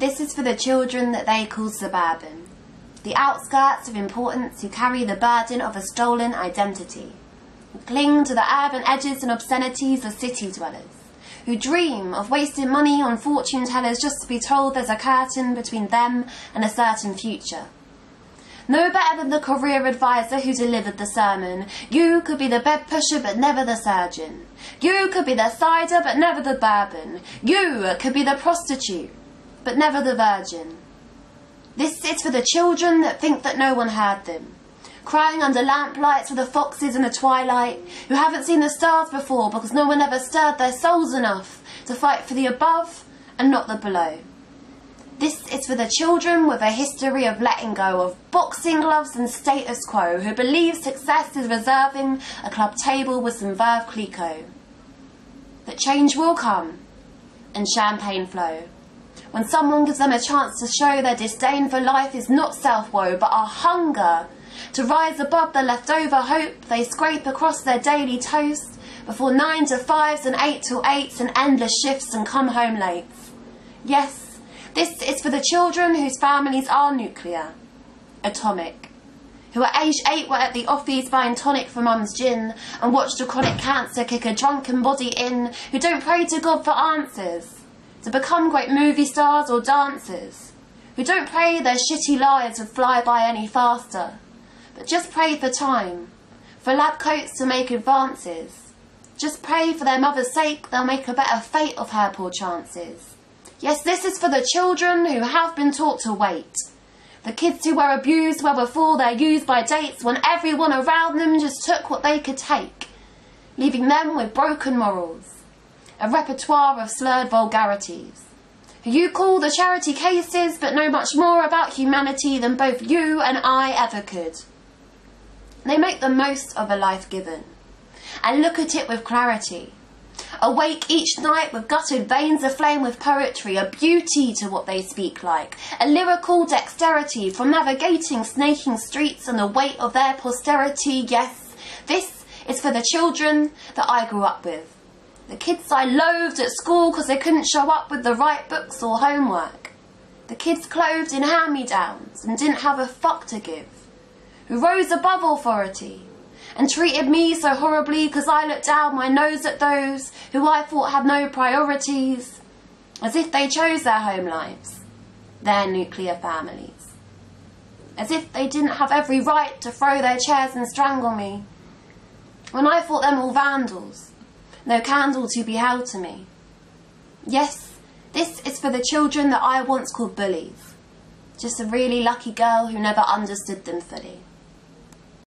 This is for the children that they call suburban, the outskirts of importance who carry the burden of a stolen identity, who cling to the urban edges and obscenities of city dwellers, who dream of wasting money on fortune tellers just to be told there's a curtain between them and a certain future. No better than the career advisor who delivered the sermon. You could be the bed pusher but never the surgeon. You could be the cider but never the bourbon. You could be the prostitute but never the virgin. This is for the children that think that no one heard them, crying under lamplights with the foxes in the twilight, who haven't seen the stars before because no one ever stirred their souls enough to fight for the above and not the below. This is for the children with a history of letting go of boxing gloves and status quo, who believe success is reserving a club table with some Veuve Clicquot. That change will come and champagne flow when someone gives them a chance to show their disdain for life is not self-woe but a hunger to rise above the leftover hope they scrape across their daily toast before 9 to 5s and 8 to 8s and endless shifts and come home late. Yes, this is for the children whose families are nuclear, atomic, who at age 8 were at the office buying tonic for mum's gin and watched a chronic cancer kick a drunken body in, who don't pray to God for answers, to become great movie stars or dancers, who don't pray their shitty lives would fly by any faster, but just pray for time, for lab coats to make advances. Just pray for their mother's sake they'll make a better fate of her poor chances. Yes, this is for the children who have been taught to wait. The kids who were abused well before their use-by dates when everyone around them just took what they could take, leaving them with broken morals, a repertoire of slurred vulgarities, who you call the charity cases but know much more about humanity than both you and I ever could. They make the most of a life given and look at it with clarity. Awake each night with gutted veins aflame with poetry, a beauty to what they speak like, a lyrical dexterity from navigating snaking streets and the weight of their posterity. Yes, this is for the children that I grew up with, the kids I loathed at school because they couldn't show up with the right books or homework, the kids clothed in hand-me-downs and didn't have a fuck to give, who rose above authority and treated me so horribly because I looked down my nose at those who I thought had no priorities, as if they chose their home lives, their nuclear families, as if they didn't have every right to throw their chairs and strangle me, when I thought them all vandals, no candle to be held to me. Yes, this is for the children that I once called bullies, just a really lucky girl who never understood them fully.